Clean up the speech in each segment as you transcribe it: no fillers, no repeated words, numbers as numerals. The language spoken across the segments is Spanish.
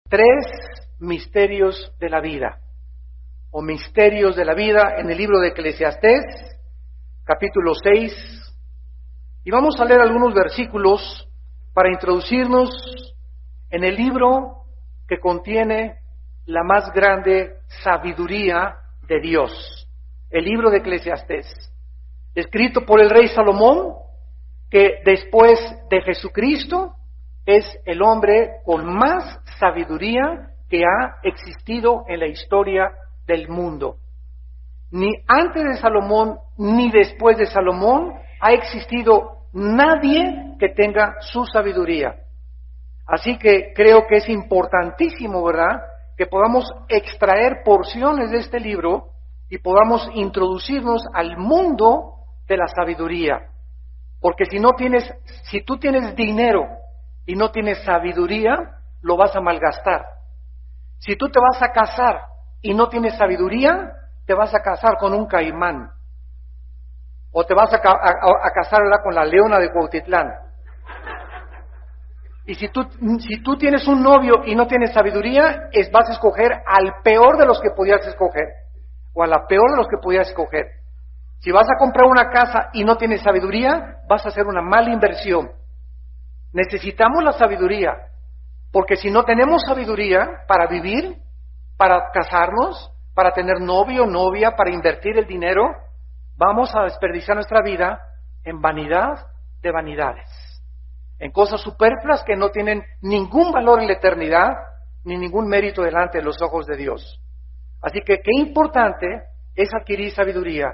Tres misterios de la vida, o misterios de la vida, en el libro de Eclesiastés, capítulo 6, y vamos a leer algunos versículos para introducirnos en el libro que contiene la más grande sabiduría de Dios, el libro de Eclesiastés, escrito por el rey Salomón, que después de Jesucristo es el hombre con más sabiduría que ha existido en la historia del mundo. Ni antes de Salomón ni después de Salomón ha existido nadie que tenga su sabiduría. Así que creo que es importantísimo, ¿verdad?, que podamos extraer porciones de este libro y podamos introducirnos al mundo de la sabiduría. Porque si tú tienes dinero y no tienes sabiduría, lo vas a malgastar. Si tú te vas a casar y no tienes sabiduría, te vas a casar con un caimán. O te vas a casar con la leona de Cuautitlán. Y si tú tienes un novio y no tienes sabiduría, vas a escoger al peor de los que podías escoger. O a la peor de los que podías escoger. Si vas a comprar una casa y no tienes sabiduría, vas a hacer una mala inversión. Necesitamos la sabiduría, porque si no tenemos sabiduría para vivir, para casarnos, para tener novio o novia, para invertir el dinero, vamos a desperdiciar nuestra vida en vanidad de vanidades, en cosas superfluas que no tienen ningún valor en la eternidad, ni ningún mérito delante de los ojos de Dios. Así que qué importante es adquirir sabiduría.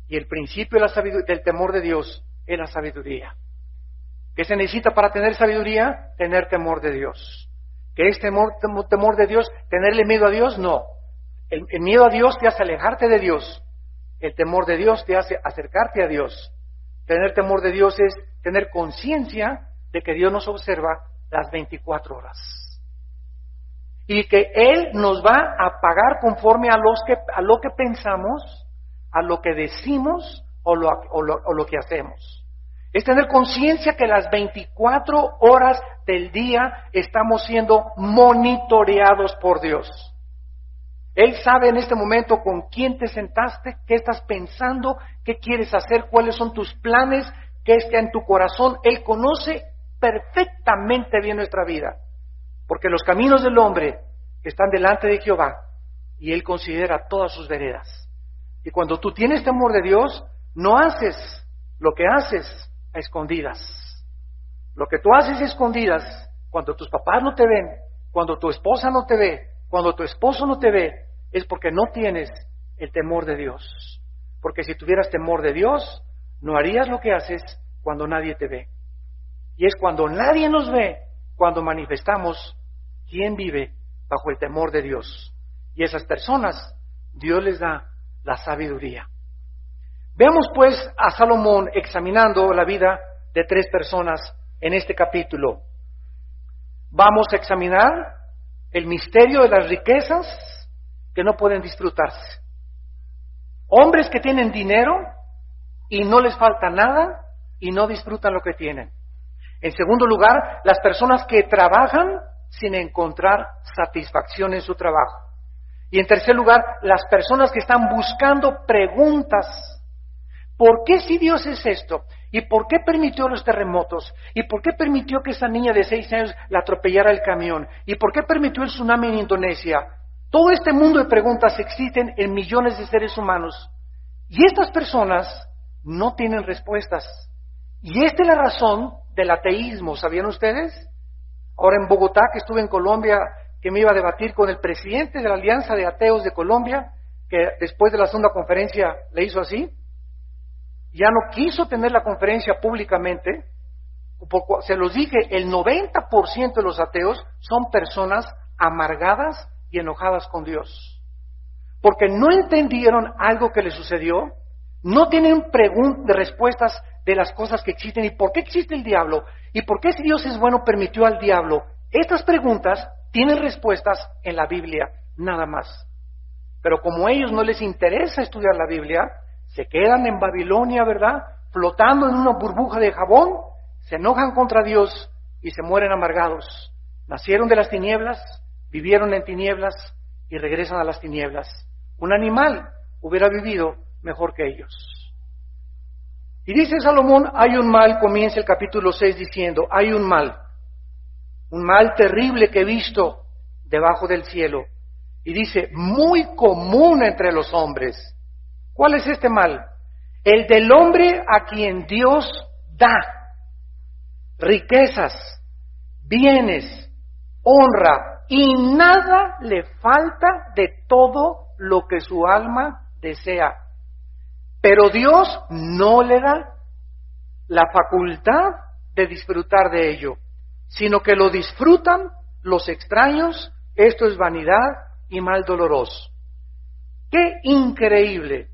Y el principio del temor de Dios es la sabiduría. ¿Qué se necesita para tener sabiduría? Tener temor de Dios. ¿Qué es temor de Dios? ¿Tenerle miedo a Dios? No. El miedo a Dios te hace alejarte de Dios. El temor de Dios te hace acercarte a Dios. Tener temor de Dios es tener conciencia de que Dios nos observa las 24 horas. Y que Él nos va a pagar conforme a lo que pensamos, a lo que decimos o lo que hacemos. Es tener conciencia que las 24 horas del día estamos siendo monitoreados por Dios. Él sabe en este momento con quién te sentaste, qué estás pensando, qué quieres hacer, cuáles son tus planes, qué está en tu corazón. Él conoce perfectamente bien nuestra vida, porque los caminos del hombre están delante de Jehová y Él considera todas sus veredas. Y cuando tú tienes temor de Dios, no haces lo que haces a escondidas. Lo que tú haces a escondidas, cuando tus papás no te ven, cuando tu esposa no te ve, cuando tu esposo no te ve, es porque no tienes el temor de Dios. Porque si tuvieras temor de Dios, no harías lo que haces cuando nadie te ve. Y es cuando nadie nos ve, cuando manifestamos quién vive bajo el temor de Dios. Y esas personas, Dios les da la sabiduría. Veamos pues a Salomón examinando la vida de tres personas en este capítulo. Vamos a examinar el misterio de las riquezas que no pueden disfrutarse. Hombres que tienen dinero y no les falta nada y no disfrutan lo que tienen. En segundo lugar, las personas que trabajan sin encontrar satisfacción en su trabajo. Y en tercer lugar, las personas que están buscando preguntas. ¿Por qué si Dios es esto? ¿Y por qué permitió los terremotos? ¿Y por qué permitió que esa niña de 6 años la atropellara el camión? ¿Y por qué permitió el tsunami en Indonesia? Todo este mundo de preguntas existen en millones de seres humanos. Y estas personas no tienen respuestas. Y esta es la razón del ateísmo, ¿sabían ustedes? Ahora en Bogotá, que estuve en Colombia, que me iba a debatir con el presidente de la Alianza de Ateos de Colombia, que después de la segunda conferencia le hizo así, ya no quiso tener la conferencia públicamente. Se los dije, el 90% de los ateos son personas amargadas y enojadas con Dios, porque no entendieron algo que les sucedió, no tienen respuestas de las cosas que existen, y por qué existe el diablo, y por qué si Dios es bueno permitió al diablo. Estas preguntas tienen respuestas en la Biblia, nada más. Pero como a ellos no les interesa estudiar la Biblia, se quedan en Babilonia, ¿verdad?, flotando en una burbuja de jabón, se enojan contra Dios y se mueren amargados. Nacieron de las tinieblas vivieron en tinieblas y regresan a las tinieblas. Un animal hubiera vivido mejor que ellos. Y dice Salomón, hay un mal, comienza el capítulo 6 diciendo, hay un mal terrible que he visto debajo del cielo. Y dice, muy común entre los hombres. ¿Cuál es este mal? El del hombre a quien Dios da riquezas, bienes, honra, y nada le falta de todo lo que su alma desea. Pero Dios no le da la facultad de disfrutar de ello, sino que lo disfrutan los extraños. Esto es vanidad y mal doloroso. Qué increíble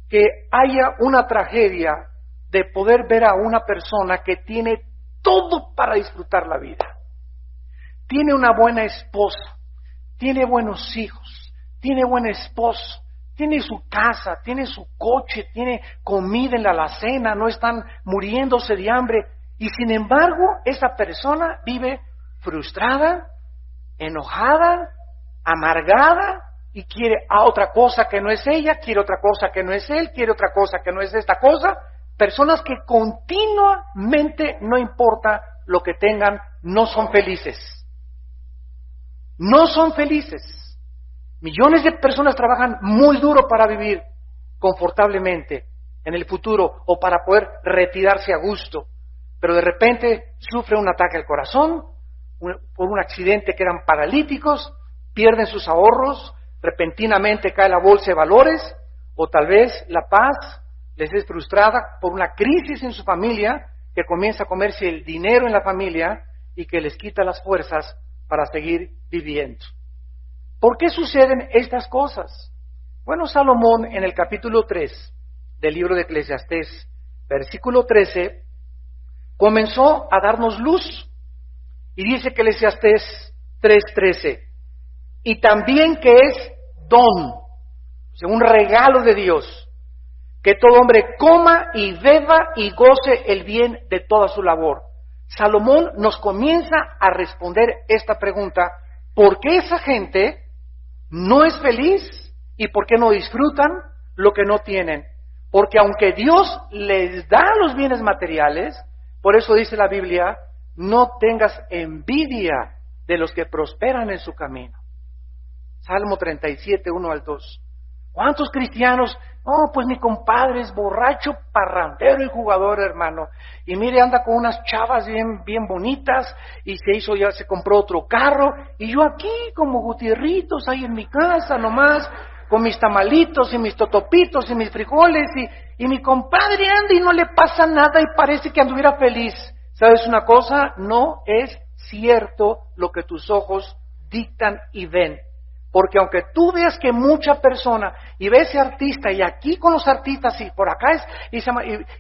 que haya una tragedia de poder ver a una persona que tiene todo para disfrutar la vida. Tiene una buena esposa, tiene buenos hijos, tiene buen esposo, tiene su casa, tiene su coche, tiene comida en la alacena, no están muriéndose de hambre, y sin embargo esa persona vive frustrada, enojada, amargada, y quiere a otra cosa que no es ella, quiere otra cosa que no es él, quiere otra cosa que no es esta cosa. Personas que continuamente, no importa lo que tengan, no son felices. No son felices. Millones de personas trabajan muy duro para vivir confortablemente en el futuro o para poder retirarse a gusto, pero de repente sufre un ataque al corazón, por un accidente quedan paralíticos, pierden sus ahorros, repentinamente cae la bolsa de valores, o tal vez la paz les es frustrada por una crisis en su familia que comienza a comerse el dinero en la familia y que les quita las fuerzas para seguir viviendo. ¿Por qué suceden estas cosas? Bueno, Salomón en el capítulo 3 del libro de Eclesiastés, versículo 13, comenzó a darnos luz y dice que Eclesiastés 3:13, y también que es don, o sea, un regalo de Dios, que todo hombre coma y beba y goce el bien de toda su labor. Salomón nos comienza a responder esta pregunta: ¿por qué esa gente no es feliz y por qué no disfrutan lo que no tienen? Porque aunque Dios les da los bienes materiales, por eso dice la Biblia, no tengas envidia de los que prosperan en su camino. Salmo 37, 1 al 2. ¿Cuántos cristianos? No, pues mi compadre es borracho, parrandero y jugador, hermano. Y mire, anda con unas chavas bien bonitas y ya se compró otro carro. Y yo aquí como Gutierritos, ahí en mi casa nomás, con mis tamalitos y mis totopitos y mis frijoles. Y mi compadre anda y no le pasa nada y parece que anduviera feliz. ¿Sabes una cosa? No es cierto lo que tus ojos dictan y ven. Porque aunque tú veas que mucha persona, y ves ese artista, y aquí con los artistas, y por acá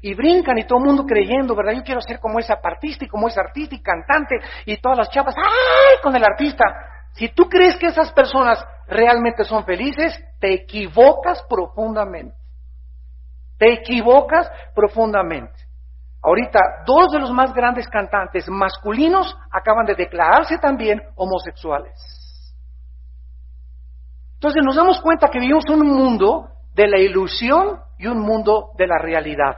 y brincan, y todo el mundo creyendo, ¿verdad? Yo quiero ser como ese artista, y como ese artista, y cantante, y todas las chavas, ¡ay!, con el artista. Si tú crees que esas personas realmente son felices, te equivocas profundamente. Te equivocas profundamente. Ahorita, dos de los más grandes cantantes masculinos acaban de declararse también homosexuales. Entonces nos damos cuenta que vivimos en un mundo de la ilusión y un mundo de la realidad.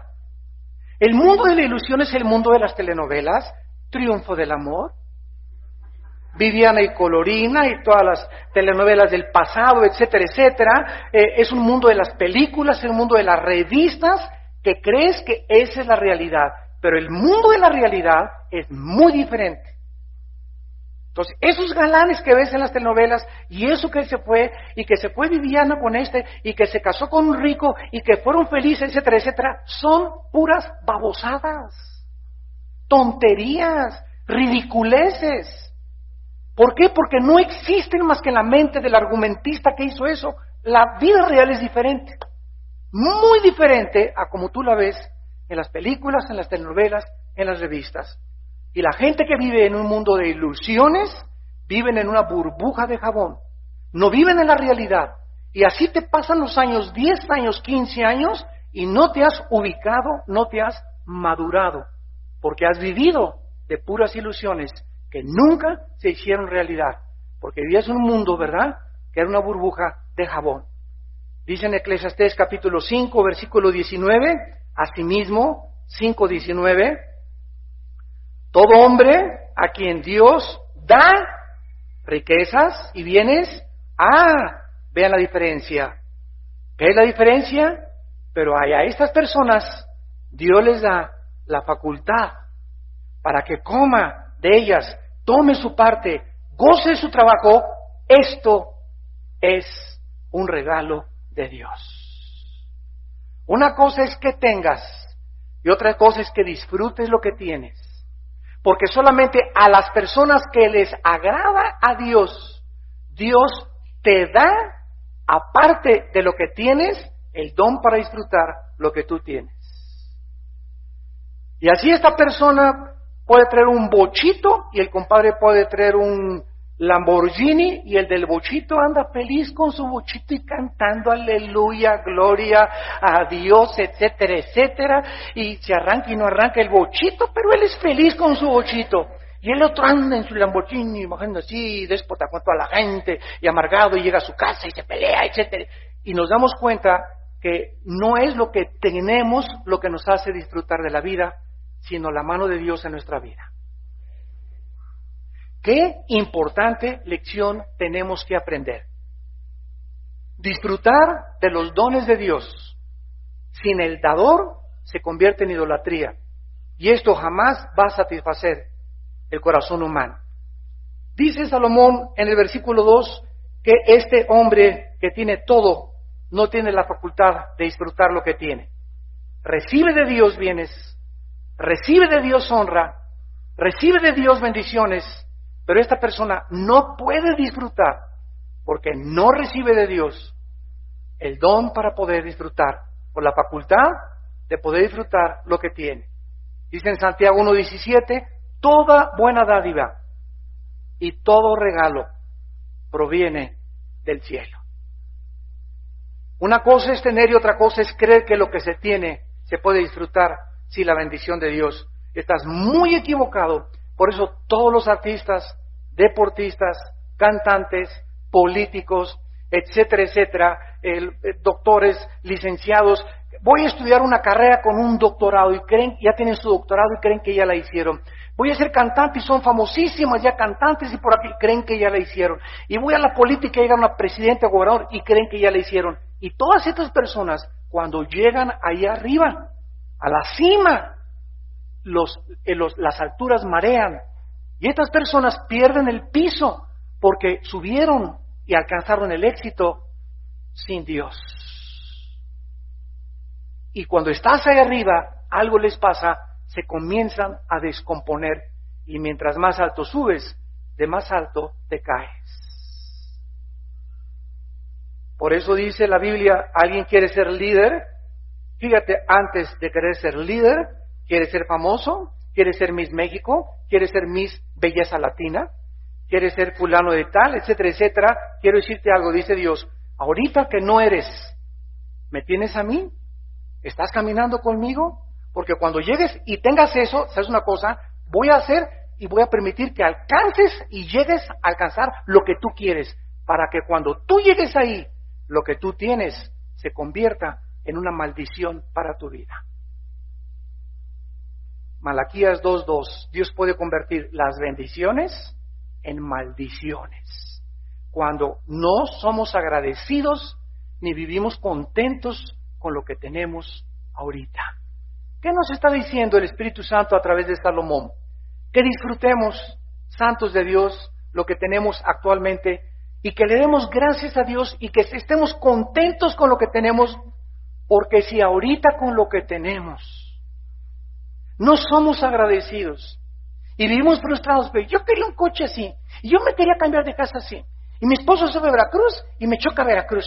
El mundo de la ilusión es el mundo de las telenovelas, Triunfo del Amor, Viviana y Colorina y todas las telenovelas del pasado, etcétera, etcétera. Es un mundo de las películas, es un mundo de las revistas, que crees que esa es la realidad. Pero el mundo de la realidad es muy diferente. Entonces, esos galanes que ves en las telenovelas, y eso que se fue Viviana con y que se casó con un rico, y que fueron felices, etcétera, etcétera, son puras babosadas, tonterías, ridiculeces. ¿Por qué? Porque no existen más que en la mente del argumentista que hizo eso. La vida real es diferente, muy diferente a como tú la ves en las películas, en las telenovelas, en las revistas. Y la gente que vive en un mundo de ilusiones, viven en una burbuja de jabón. No viven en la realidad. Y así te pasan los años, 10 años, 15 años, y no te has ubicado, no te has madurado. Porque has vivido de puras ilusiones que nunca se hicieron realidad. porque vivías en un mundo, ¿verdad?, que era una burbuja de jabón. Dice en Eclesiastés capítulo 5, versículo 19, asimismo, 5:19, todo hombre a quien Dios da riquezas y bienes, vean la diferencia. ¿Qué es la diferencia? Pero a estas personas Dios les da la facultad para que coma de ellas, tome su parte, goce de su trabajo. Esto es un regalo de Dios. Una cosa es que tengas y otra cosa es que disfrutes lo que tienes. Porque solamente a las personas que les agrada a Dios, Dios te da, aparte de lo que tienes, el don para disfrutar lo que tú tienes. Y así esta persona puede traer un bochito y el compadre puede traer un Lamborghini y el del bochito anda feliz con su bochito y cantando aleluya, gloria a Dios, etcétera, etcétera, y se arranca y no arranca el bochito, pero él es feliz con su bochito. Y el otro anda en su Lamborghini, bajando así, déspota con toda la gente, y amargado, y llega a su casa y se pelea, etcétera. Y nos damos cuenta que no es lo que tenemos lo que nos hace disfrutar de la vida, sino la mano de Dios en nuestra vida. Qué importante lección tenemos que aprender. Disfrutar de los dones de Dios sin el dador se convierte en idolatría, y esto jamás va a satisfacer el corazón humano. Dice Salomón en el versículo 2 que este hombre que tiene todo no tiene la facultad de disfrutar lo que tiene. Recibe de Dios bienes, recibe de Dios honra, recibe de Dios bendiciones, pero esta persona no puede disfrutar porque no recibe de Dios el don para poder disfrutar, o la facultad de poder disfrutar lo que tiene. Dice en Santiago 1:17, toda buena dádiva y todo regalo proviene del cielo. Una cosa es tener y otra cosa es creer que lo que se tiene se puede disfrutar sin la bendición de Dios. Estás muy equivocado. Por eso todos los artistas, deportistas, cantantes, políticos, etcétera, etcétera, doctores, licenciados, voy a estudiar una carrera con un doctorado y creen, ya tienen su doctorado y creen que ya la hicieron. Voy a ser cantante y son famosísimas ya cantantes y por aquí creen que ya la hicieron. Y voy a la política y llegan a presidente o gobernador y creen que ya la hicieron. Y todas estas personas, cuando llegan ahí arriba, a la cima, las alturas marean. Y estas personas pierden el piso porque subieron y alcanzaron el éxito sin Dios. Y cuando estás ahí arriba, algo les pasa, se comienzan a descomponer y mientras más alto subes, de más alto te caes. Por eso dice la Biblia, ¿alguien quiere ser líder? Fíjate, antes de querer ser líder, ¿quiere ser famoso? ¿Quiere ser Miss México? ¿Quiere ser Miss Belleza Latina? ¿Quiere ser fulano de tal? Etcétera, etcétera. Quiero decirte algo, dice Dios, ahorita que no eres, ¿me tienes a mí? ¿Estás caminando conmigo? Porque cuando llegues y tengas eso, ¿sabes una cosa? Voy a hacer y voy a permitir que alcances y llegues a alcanzar lo que tú quieres, para que cuando tú llegues ahí, lo que tú tienes se convierta en una maldición para tu vida. Malaquías 2:2, Dios puede convertir las bendiciones en maldiciones cuando no somos agradecidos ni vivimos contentos con lo que tenemos ahorita. ¿Qué nos está diciendo el Espíritu Santo a través de Salomón? Que disfrutemos, santos de Dios, lo que tenemos actualmente y que le demos gracias a Dios y que estemos contentos con lo que tenemos, porque si ahorita con lo que tenemos no somos agradecidos y vivimos frustrados, pero yo quería un coche así, y yo me quería cambiar de casa así, y mi esposo se va a Veracruz y me choca a Veracruz,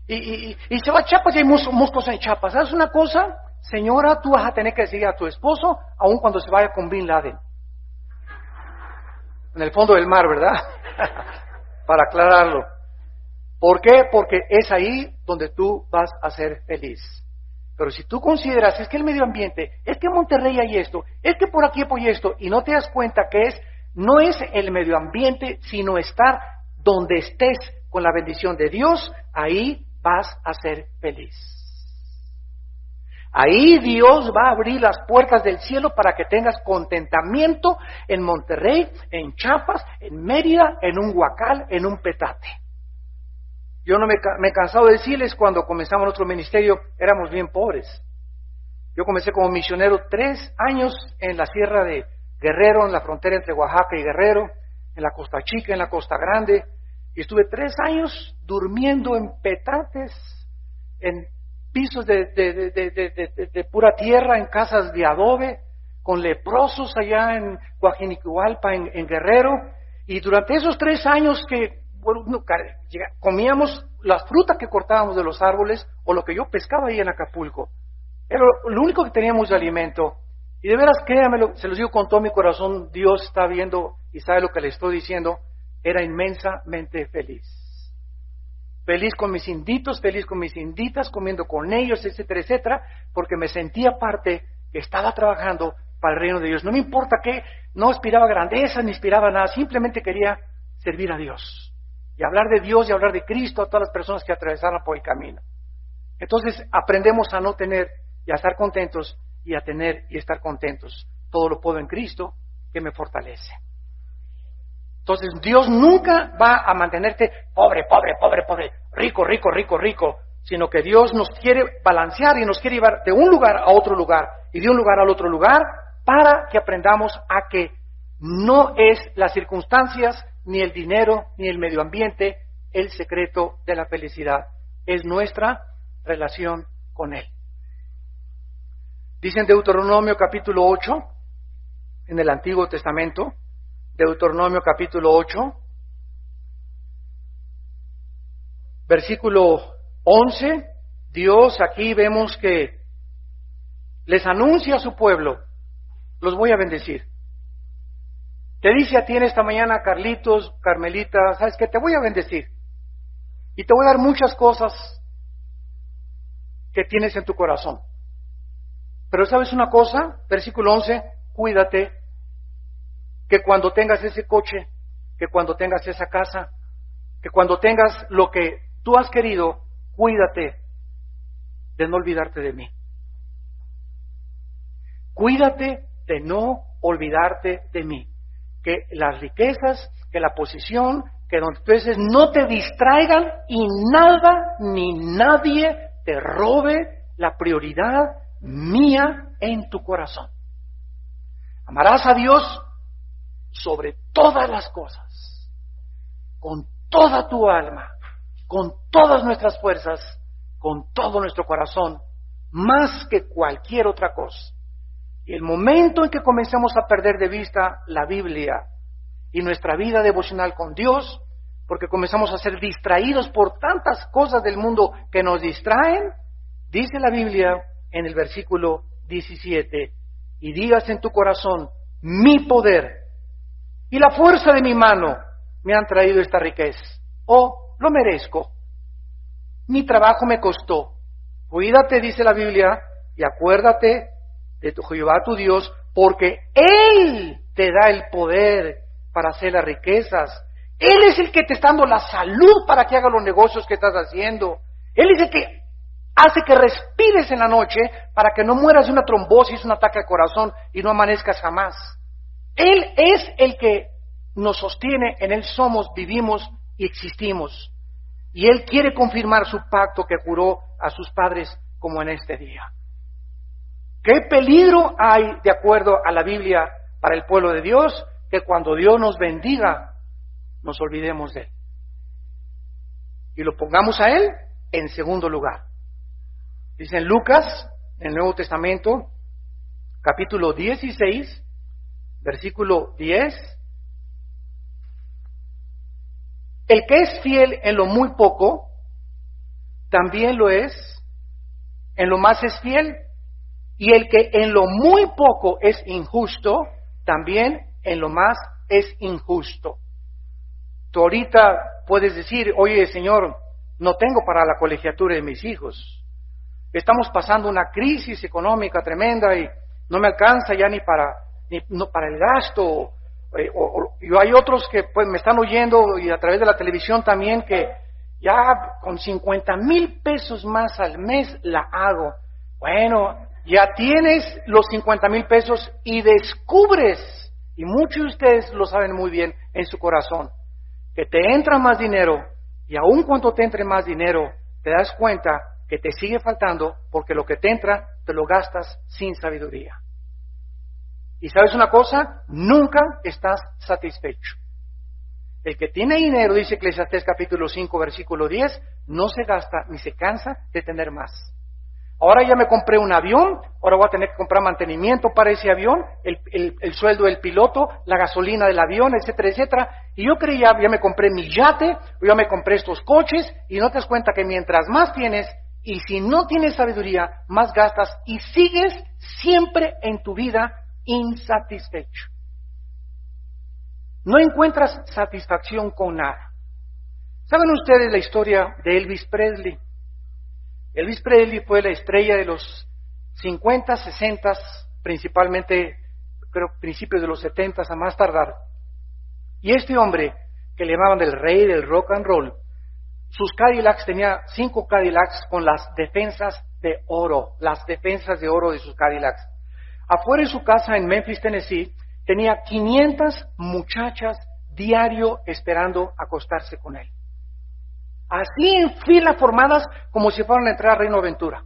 y se va a Chiapas y hay moscos en Chiapas. ¿Sabes una cosa? Señora, tú vas a tener que decir a tu esposo, aun cuando se vaya con Bin Laden, en el fondo del mar, ¿verdad? Para aclararlo. ¿Por qué? Porque es ahí donde tú vas a ser feliz. Pero si tú consideras, es que el medio ambiente, es que en Monterrey hay esto, es que por aquí hay esto, y no te das cuenta que no es el medio ambiente, sino estar donde estés con la bendición de Dios, ahí vas a ser feliz. Ahí Dios va a abrir las puertas del cielo para que tengas contentamiento en Monterrey, en Chiapas, en Mérida, en un Huacal, en un Petate. Yo no me he cansado de decirles, cuando comenzamos nuestro ministerio, éramos bien pobres. Yo comencé como misionero 3 años en la Sierra de Guerrero, en la frontera entre Oaxaca y Guerrero, en la Costa Chica, en la Costa Grande, y estuve 3 años durmiendo en petates, en pisos de pura tierra, en casas de adobe, con leprosos allá en Coajinicualpa, en Guerrero, y durante esos 3 años que comíamos las frutas que cortábamos de los árboles o lo que yo pescaba ahí en Acapulco. Era lo único que teníamos de alimento. Y de veras, créanmelo, se los digo con todo mi corazón, Dios está viendo y sabe lo que le estoy diciendo. Era inmensamente feliz. Feliz con mis inditos, feliz con mis inditas, comiendo con ellos, etcétera, etcétera, porque me sentía parte, que estaba trabajando para el reino de Dios. No me importa qué, no aspiraba a grandeza, ni aspiraba a nada, simplemente quería servir a Dios. Y hablar de Dios y hablar de Cristo a todas las personas que atravesaron por el camino. Entonces aprendemos a no tener y a estar contentos y a tener y estar contentos. Todo lo puedo en Cristo que me fortalece. Entonces Dios nunca va a mantenerte pobre, pobre, pobre, pobre, rico, rico, rico, rico, sino que Dios nos quiere balancear y nos quiere llevar de un lugar a otro lugar y de un lugar al otro lugar para que aprendamos a que no es las circunstancias, ni el dinero, ni el medio ambiente el secreto de la felicidad. Es nuestra relación con Él. Dice en Deuteronomio capítulo 8, en el Antiguo Testamento, Deuteronomio capítulo 8, versículo 11, Dios aquí vemos que les anuncia a su pueblo, los voy a bendecir. Te dice a ti en esta mañana, Carlitos, Carmelita, ¿sabes qué? Te voy a bendecir. Y te voy a dar muchas cosas que tienes en tu corazón. Pero ¿sabes una cosa? Versículo 11, cuídate que cuando tengas ese coche, que cuando tengas esa casa, que cuando tengas lo que tú has querido, cuídate de no olvidarte de mí. Cuídate de no olvidarte de mí. Que las riquezas, que la posición, que donde tú estés no te distraigan y nada ni nadie te robe la prioridad mía en tu corazón. Amarás a Dios sobre todas las cosas, con toda tu alma, con todas nuestras fuerzas, con todo nuestro corazón, más que cualquier otra cosa. Y el momento en que comencemos a perder de vista la Biblia y nuestra vida devocional con Dios, porque comenzamos a ser distraídos por tantas cosas del mundo que nos distraen, dice la Biblia en el versículo 17, y digas en tu corazón, mi poder y la fuerza de mi mano me han traído esta riqueza, o lo merezco, mi trabajo me costó. Cuídate, dice la Biblia, y acuérdate de tu Jehová tu Dios, porque Él te da el poder para hacer las riquezas. Él es el que te está dando la salud para que hagas los negocios que estás haciendo. Él es el que hace que respires en la noche para que no mueras de una trombosis, un ataque al corazón y no amanezcas jamás. Él es el que nos sostiene, en Él somos, vivimos y existimos. Y Él quiere confirmar su pacto que juró a sus padres como en este día. ¿Qué peligro hay, de acuerdo a la Biblia, para el pueblo de Dios? Que cuando Dios nos bendiga, nos olvidemos de Él. Y lo pongamos a Él en segundo lugar. Dice en Lucas, en el Nuevo Testamento, capítulo 16, versículo 10. El que es fiel en lo muy poco, también lo es, en lo más es fiel. Y el que en lo muy poco es injusto, también en lo más es injusto. Tú ahorita puedes decir, oye Señor, no tengo para la colegiatura de mis hijos. Estamos pasando una crisis económica tremenda y no me alcanza ya ni para el gasto. y hay otros que pues me están oyendo y a través de la televisión también que ya con 50,000 pesos más al mes la hago. Bueno, ya tienes los 50,000 pesos y descubres, y muchos de ustedes lo saben muy bien en su corazón, que te entra más dinero y aun cuando te entre más dinero, te das cuenta que te sigue faltando porque lo que te entra te lo gastas sin sabiduría. Y sabes una cosa, nunca estás satisfecho. El que tiene dinero, dice Eclesiastés capítulo 5, versículo 10, no se gasta ni se cansa de tener más. Ahora ya me compré un avión, ahora voy a tener que comprar mantenimiento para ese avión, el sueldo del piloto, la gasolina del avión, etcétera, etcétera. Y yo creía, ya me compré mi yate, ya me compré estos coches, y no te das cuenta que mientras más tienes, y si no tienes sabiduría, más gastas, y sigues siempre en tu vida insatisfecho. No encuentras satisfacción con nada. ¿Saben ustedes la historia de Elvis Presley? Elvis Presley fue la estrella de los 50, 60, principalmente, creo, principios de los 70 a más tardar. Y este hombre, que le llamaban el rey del rock and roll, sus Cadillacs, tenía 5 Cadillacs con las defensas de oro de sus Cadillacs. Afuera de su casa en Memphis, Tennessee, tenía 500 muchachas diario esperando acostarse con él. Así en fila formadas como si fueran a entrar a Reino Aventura.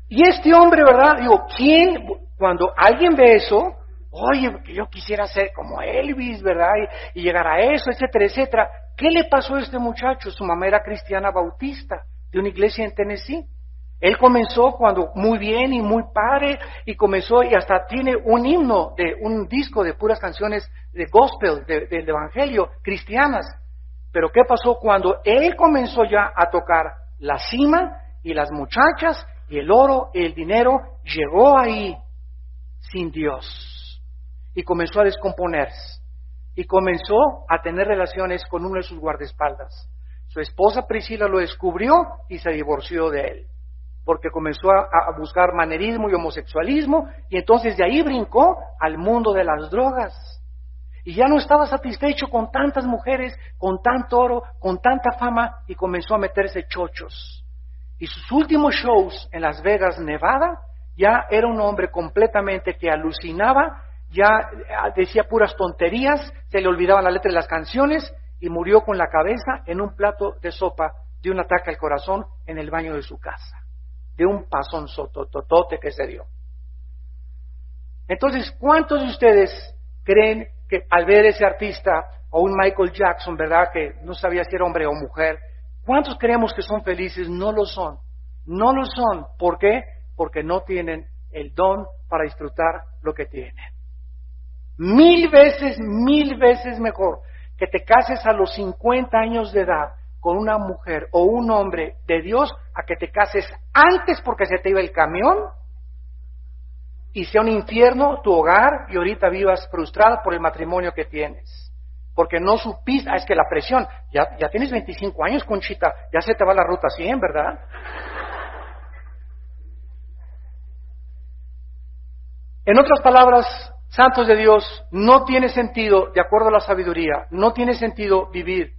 Y este hombre, ¿verdad? Digo, ¿quién, cuando alguien ve eso, oye, yo quisiera ser como Elvis, ¿verdad? Y llegar a eso, etcétera, etcétera. ¿Qué le pasó a este muchacho? Su mamá era cristiana bautista de una iglesia en Tennessee. Él comenzó cuando muy bien y muy padre, y comenzó y hasta tiene un himno, de un disco de puras canciones de gospel, del evangelio, cristianas. Pero ¿qué pasó cuando él comenzó ya a tocar la cima y las muchachas y el oro y el dinero? Llegó ahí sin Dios y comenzó a descomponerse y comenzó a tener relaciones con uno de sus guardaespaldas. Su esposa Priscila lo descubrió y se divorció de él, porque comenzó a buscar manerismo y homosexualismo, y entonces de ahí brincó al mundo de las drogas. Y ya no estaba satisfecho con tantas mujeres, con tanto oro, con tanta fama, y comenzó a meterse chochos. Y sus últimos shows en Las Vegas, Nevada, ya era un hombre completamente que alucinaba, ya decía puras tonterías, se le olvidaba la letra de las canciones, y murió con la cabeza en un plato de sopa de un ataque al corazón en el baño de su casa, de un pasón sotototote que se dio. Entonces, ¿cuántos de ustedes creen que al ver ese artista, o un Michael Jackson, ¿verdad?, que no sabía si era hombre o mujer, ¿cuántos creemos que son felices? No lo son. No lo son. ¿Por qué? Porque no tienen el don para disfrutar lo que tienen. 1000 veces mejor que te cases a los 50 años de edad con una mujer o un hombre de Dios, a que te cases antes porque se te iba el camión y sea un infierno tu hogar y ahorita vivas frustrada por el matrimonio que tienes. Porque no supiste, es que la presión, ya tienes 25 años, Conchita, ya se te va la ruta 100, ¿verdad? En otras palabras, santos de Dios, no tiene sentido, de acuerdo a la sabiduría, no tiene sentido vivir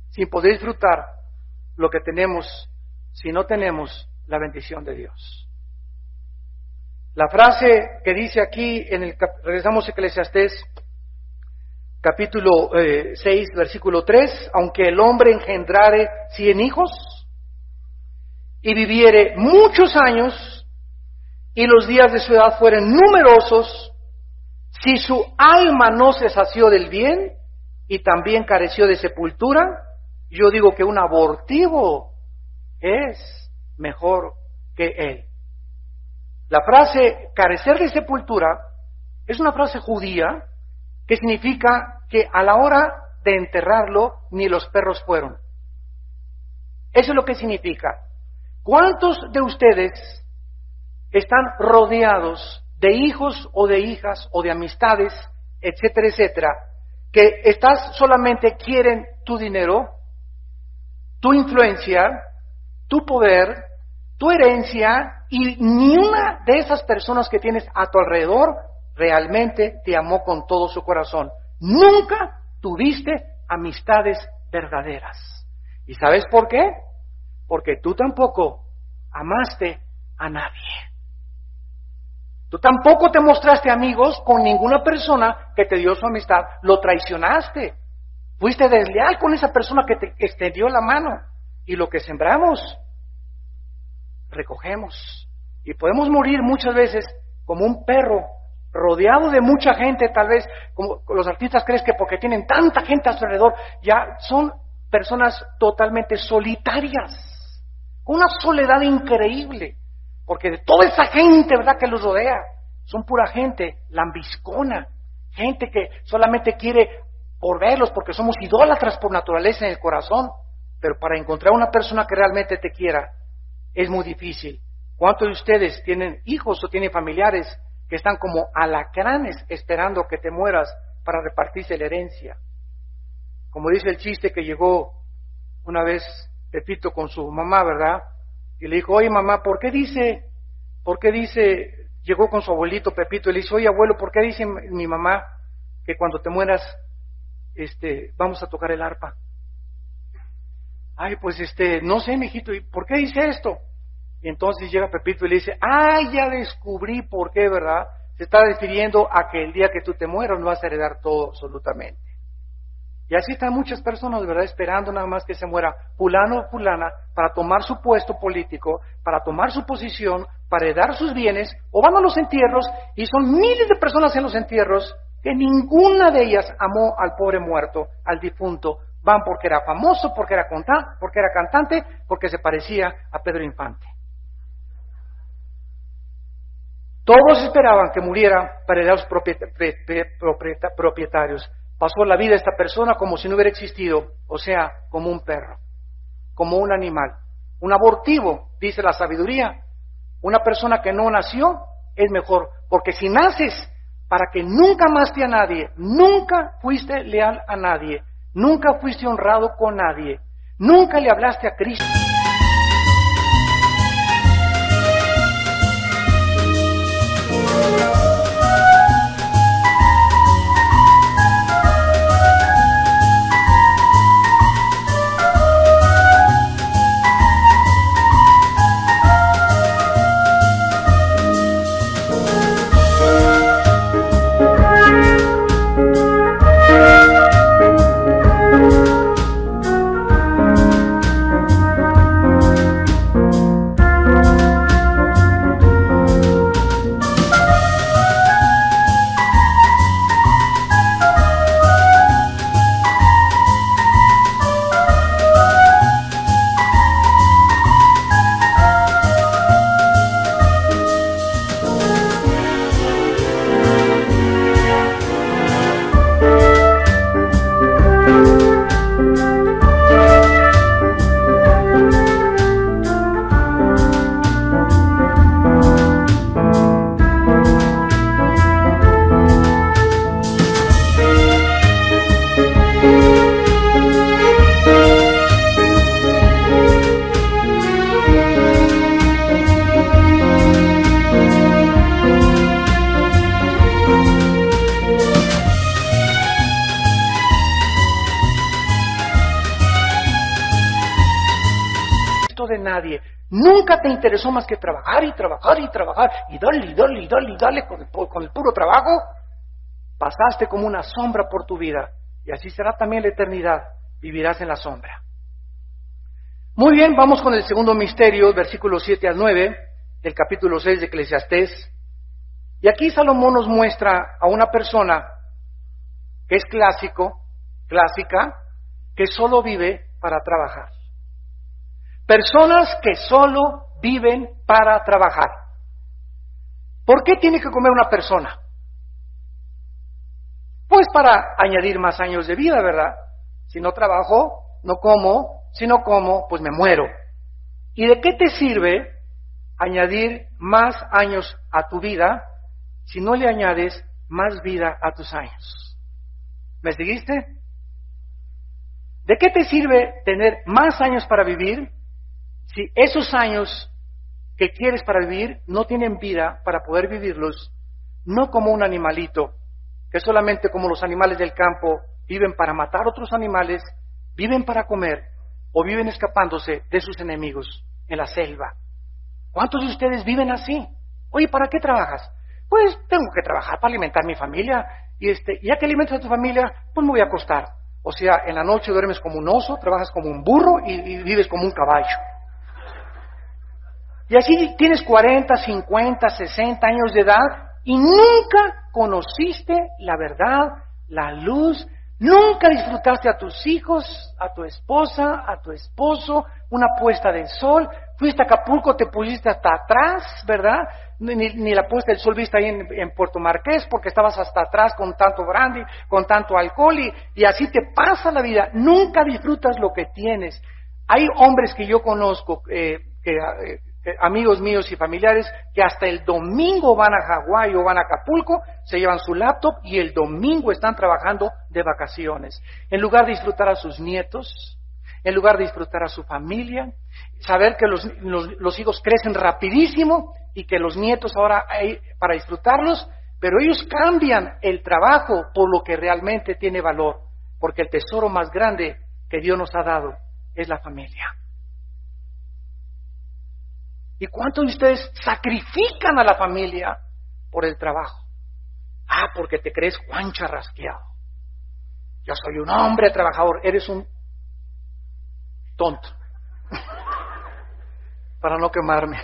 sin poder disfrutar lo que tenemos si no tenemos la bendición de Dios. La frase que dice aquí, regresamos a Eclesiastés, capítulo 6, versículo 3, aunque el hombre engendrare 100 hijos y viviere muchos años y los días de su edad fueren numerosos, si su alma no se sació del bien y también careció de sepultura, yo digo que un abortivo es mejor que él. La frase carecer de sepultura es una frase judía que significa que a la hora de enterrarlo ni los perros fueron. Eso es lo que significa. ¿Cuántos de ustedes están rodeados de hijos o de hijas o de amistades, etcétera, etcétera, que solamente quieren tu dinero, tu influencia, tu poder, tu herencia, y ni una de esas personas que tienes a tu alrededor realmente te amó con todo su corazón. Nunca tuviste amistades verdaderas. ¿Y sabes por qué? Porque tú tampoco amaste a nadie. Tú tampoco te mostraste amigos con ninguna persona que te dio su amistad. Lo traicionaste. Fuiste desleal con esa persona que te extendió la mano. Y lo que sembramos, recogemos. Y podemos morir muchas veces como un perro, rodeado de mucha gente, tal vez, como los artistas creen que porque tienen tanta gente a su alrededor, ya son personas totalmente solitarias, con una soledad increíble, porque de toda esa gente, ¿verdad?, que los rodea, son pura gente lambiscona, gente que solamente quiere por verlos, porque somos idólatras por naturaleza en el corazón, pero para encontrar una persona que realmente te quiera, es muy difícil. ¿Cuántos de ustedes tienen hijos o tienen familiares que están como alacranes esperando que te mueras para repartirse la herencia? Como dice el chiste que llegó una vez Pepito con su mamá, ¿verdad? Y le dijo, oye mamá, ¿por qué dice, llegó con su abuelito Pepito y le dice, oye abuelo, ¿por qué dice mi mamá que cuando te mueras, vamos a tocar el arpa? Ay, pues no sé, mijito, ¿y por qué dice esto? Y entonces llega Pepito y le dice, ya descubrí por qué, ¿verdad? Se está refiriendo a que el día que tú te mueras no vas a heredar todo absolutamente. Y así están muchas personas, ¿verdad?, esperando nada más que se muera fulano o fulana para tomar su puesto político, para tomar su posición, para heredar sus bienes, o van a los entierros, y son miles de personas en los entierros que ninguna de ellas amó al pobre muerto, al difunto. Van porque era famoso, porque era cantante, porque se parecía a Pedro Infante. Todos esperaban que muriera para heredar sus propietarios. Pasó la vida esta persona como si no hubiera existido, o sea, como un perro, como un animal, un abortivo, dice la sabiduría. Una persona que no nació es mejor, porque si naces para que nunca amaste a nadie, nunca fuiste leal a nadie, nunca fuiste honrado con nadie, nunca le hablaste a Cristo. De nadie, nunca te interesó más que trabajar y trabajar y trabajar y dale con el puro trabajo. Pasaste como una sombra por tu vida y así será también la eternidad, vivirás en la sombra. Muy bien, vamos con el segundo misterio, versículos 7 al 9 del capítulo 6 de Eclesiastés. Y aquí Salomón nos muestra a una persona que es clásica, que solo vive para trabajar. Personas que solo viven para trabajar. ¿Por qué tiene que comer una persona? Pues para añadir más años de vida, ¿verdad? Si no trabajo, no como. Si no como, pues me muero. ¿Y de qué te sirve añadir más años a tu vida si no le añades más vida a tus años? ¿Me seguiste? ¿De qué te sirve tener más años para vivir si esos años que quieres para vivir no tienen vida para poder vivirlos? no como un animalito, que solamente como los animales del campo viven para matar otros animales, viven para comer o viven escapándose de sus enemigos en la selva. ¿Cuántos de ustedes viven así? Oye, ¿para qué trabajas? Pues tengo que trabajar para alimentar a mi familia y ya que alimentas a tu familia, pues me voy a acostar. O sea, en la noche duermes como un oso, trabajas como un burro y vives como un caballo. Y así tienes 40, 50, 60 años de edad y nunca conociste la verdad, la luz, nunca disfrutaste a tus hijos, a tu esposa, a tu esposo, una puesta de sol, fuiste a Acapulco, te pusiste hasta atrás, ¿verdad? Ni la puesta del sol viste ahí en Puerto Marqués porque estabas hasta atrás con tanto brandy, con tanto alcohol y así te pasa la vida, nunca disfrutas lo que tienes. Hay hombres que yo conozco, amigos míos y familiares, que hasta el domingo van a Hawái o van a Acapulco, se llevan su laptop y el domingo están trabajando de vacaciones. En lugar de disfrutar a sus nietos, en lugar de disfrutar a su familia, saber que los hijos crecen rapidísimo y que los nietos ahora hay para disfrutarlos, pero ellos cambian el trabajo por lo que realmente tiene valor, porque el tesoro más grande que Dios nos ha dado es la familia. ¿Y cuántos de ustedes sacrifican a la familia por el trabajo? Ah, porque te crees Juan Charrasqueado. Yo soy un hombre trabajador, eres un tonto. Para no quemarme.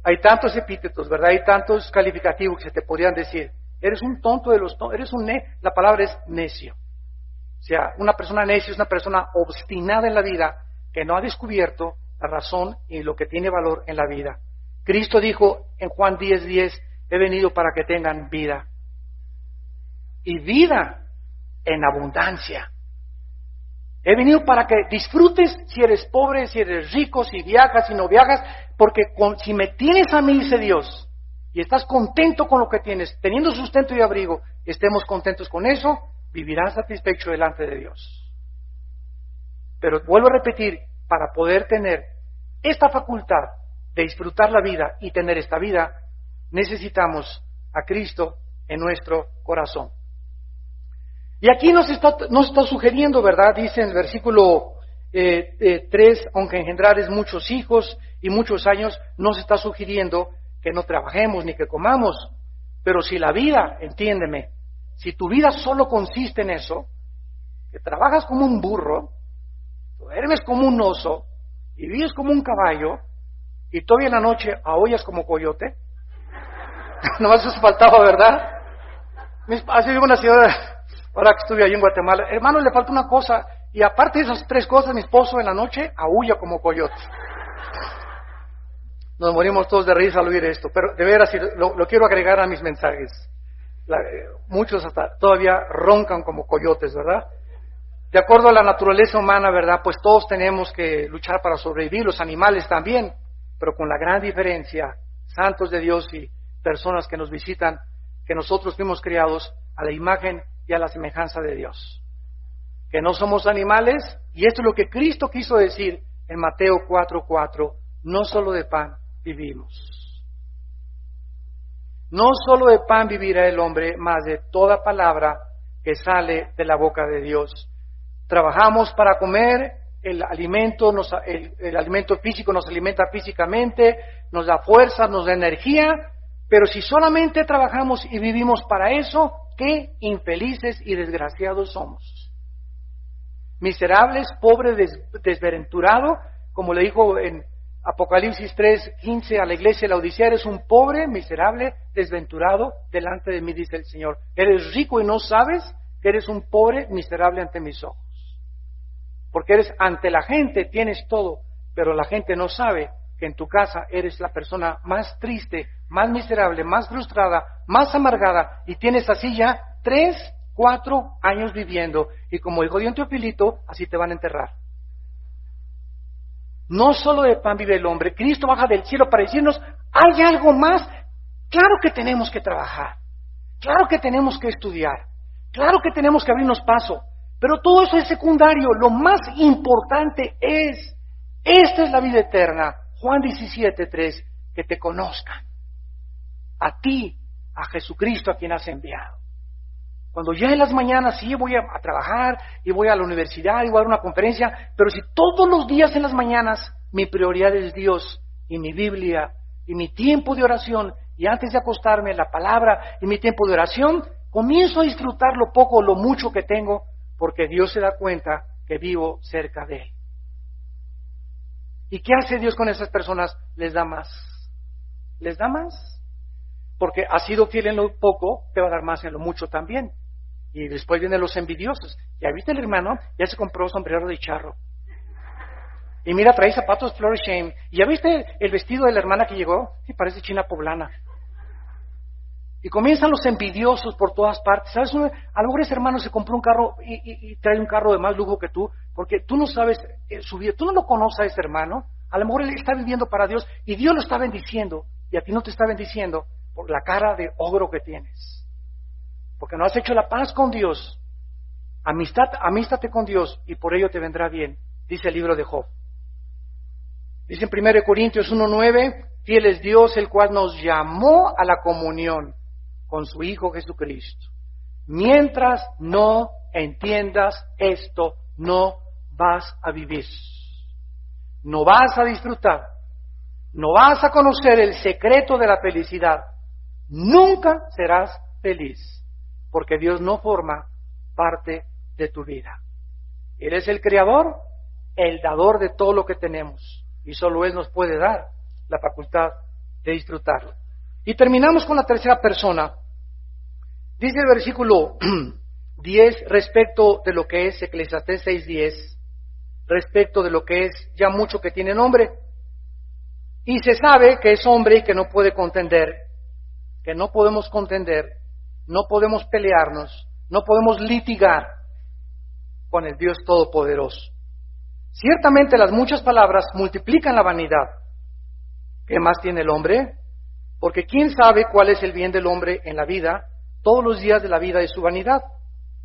Hay tantos epítetos, ¿verdad? Hay tantos calificativos que se te podrían decir. Eres un tonto de los tontos, la palabra es necio. O sea, una persona necia es una persona obstinada en la vida, que no ha descubierto la razón y lo que tiene valor en la vida. Cristo dijo en Juan 10:10, he venido para que tengan vida. Y vida en abundancia. He venido para que disfrutes si eres pobre, si eres rico, si viajas, si no viajas, porque si me tienes a mí, dice Dios, y estás contento con lo que tienes, teniendo sustento y abrigo, estemos contentos con eso, vivirás satisfecho delante de Dios. Pero vuelvo a repetir, para poder tener esta facultad de disfrutar la vida y tener esta vida, necesitamos a Cristo en nuestro corazón. Y aquí nos está sugiriendo, ¿verdad? Dice en el versículo 3, aunque engendrares muchos hijos y muchos años, nos está sugiriendo que no trabajemos ni que comamos. Pero si la vida, entiéndeme, si tu vida solo consiste en eso, que trabajas como un burro, duermes como un oso y vives como un caballo y todavía en la noche aullas como coyote, nomás eso faltaba, ¿verdad? Hace una señora, ahora que estuve allí en Guatemala, hermano, le falta una cosa, y aparte de esas tres cosas, mi esposo en la noche aulla como coyote. Nos morimos todos de risa al oír esto, pero de veras lo quiero agregar a mis mensajes. Muchos hasta todavía roncan como coyotes, ¿verdad? De acuerdo a la naturaleza humana, ¿verdad? Pues todos tenemos que luchar para sobrevivir, los animales también, pero con la gran diferencia, santos de Dios y personas que nos visitan, que nosotros fuimos criados a la imagen y a la semejanza de Dios. Que no somos animales, y esto es lo que Cristo quiso decir en Mateo 4:4, no solo de pan vivimos. No solo de pan vivirá el hombre, mas de toda palabra que sale de la boca de Dios. Trabajamos para comer, el alimento físico nos alimenta físicamente, nos da fuerza, nos da energía, pero si solamente trabajamos y vivimos para eso, qué infelices y desgraciados somos. Miserables, pobre, desventurado, como le dijo en Apocalipsis 3:15 a la iglesia de la Odisea, eres un pobre, miserable, desventurado delante de mí, dice el Señor. Eres rico y no sabes que eres un pobre, miserable ante mis ojos. Porque eres ante la gente, tienes todo, pero la gente no sabe que en tu casa eres la persona más triste, más miserable, más frustrada, más amargada, y tienes así ya 3, 4 años viviendo, y como dijo Dios Teofilito, así te van a enterrar. No solo de pan vive el hombre, Cristo baja del cielo para decirnos, hay algo más. Claro que tenemos que trabajar, claro que tenemos que estudiar, claro que tenemos que abrirnos paso, pero todo eso es secundario. Lo más importante esta es la vida eterna, Juan 17:3, que te conozcan, a ti, a Jesucristo a quien has enviado. Cuando ya en las mañanas sí voy a trabajar y voy a la universidad y voy a dar una conferencia, pero si todos los días en las mañanas mi prioridad es Dios y mi Biblia y mi tiempo de oración y antes de acostarme la palabra y mi tiempo de oración, comienzo a disfrutar lo poco o lo mucho que tengo porque Dios se da cuenta que vivo cerca de Él. ¿Y qué hace Dios con esas personas? Les da más. Les da más. Porque has sido fiel en lo poco, te va a dar más en lo mucho también. Y después vienen los envidiosos. ¿Ya viste el hermano? Ya se compró sombrero de charro. Y mira, trae zapatos Flourish Shame. ¿Y ya viste el vestido de la hermana que llegó? Sí, parece china poblana. Y comienzan los envidiosos por todas partes. ¿Sabes? A lo mejor ese hermano se compró un carro y trae un carro de más lujo que tú, porque tú no sabes su vida, tú no lo conoces a ese hermano. A lo mejor él está viviendo para Dios y Dios lo está bendiciendo y a ti no te está bendiciendo por la cara de ogro que tienes. Porque no has hecho la paz con Dios. Amístate con Dios y por ello te vendrá bien, dice el libro de Job. Dice en 1 Corintios 1:9, fiel es Dios el cual nos llamó a la comunión con su Hijo Jesucristo. Mientras no entiendas esto, no vas a vivir. No vas a disfrutar. No vas a conocer el secreto de la felicidad. Nunca serás feliz, porque Dios no forma parte de tu vida. Él es el creador, el dador de todo lo que tenemos, y solo Él nos puede dar la facultad de disfrutarlo. Y terminamos con la tercera persona. Dice el versículo 10 respecto de lo que es Eclesiastés 6:10, respecto de lo que es ya mucho que tiene nombre. Y se sabe que es hombre y que no puede contender, que no podemos contender, no podemos pelearnos, no podemos litigar con el Dios Todopoderoso. Ciertamente las muchas palabras multiplican la vanidad. ¿Qué más tiene el hombre? Porque ¿quién sabe cuál es el bien del hombre en la vida? Todos los días de la vida de su vanidad,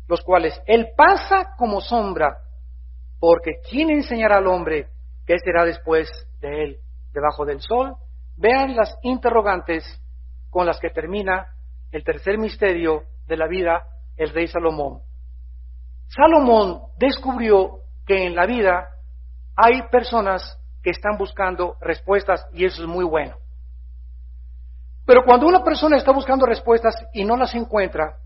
los cuales él pasa como sombra, porque ¿quién enseñará al hombre qué será después de él debajo del sol? Vean las interrogantes con las que termina el tercer misterio de la vida, el rey Salomón. Salomón descubrió que en la vida hay personas que están buscando respuestas y eso es muy bueno. Pero cuando una persona está buscando respuestas y no las encuentra,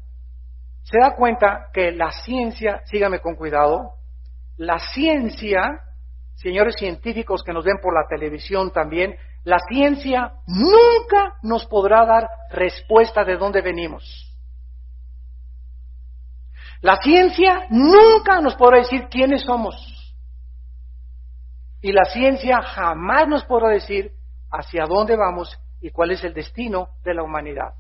se da cuenta que la ciencia, sígame con cuidado, la ciencia, señores científicos que nos ven por la televisión también, la ciencia nunca nos podrá dar respuesta de dónde venimos. La ciencia nunca nos podrá decir quiénes somos. Y la ciencia jamás nos podrá decir hacia dónde vamos y cuál es el destino de la humanidad.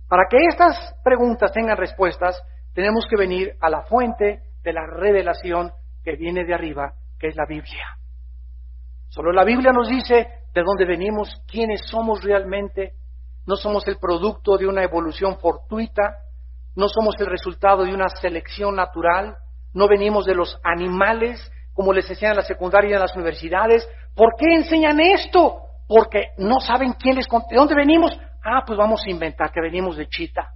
Para que estas preguntas tengan respuestas, tenemos que venir a la fuente de la revelación que viene de arriba, que es la Biblia. Solo la Biblia nos dice de dónde venimos, quiénes somos realmente. No somos el producto de una evolución fortuita, no somos el resultado de una selección natural, no venimos de los animales, como les enseñan en la secundaria y en las universidades. ¿Por qué enseñan esto? Porque no saben de dónde venimos. Pues vamos a inventar que venimos de chita.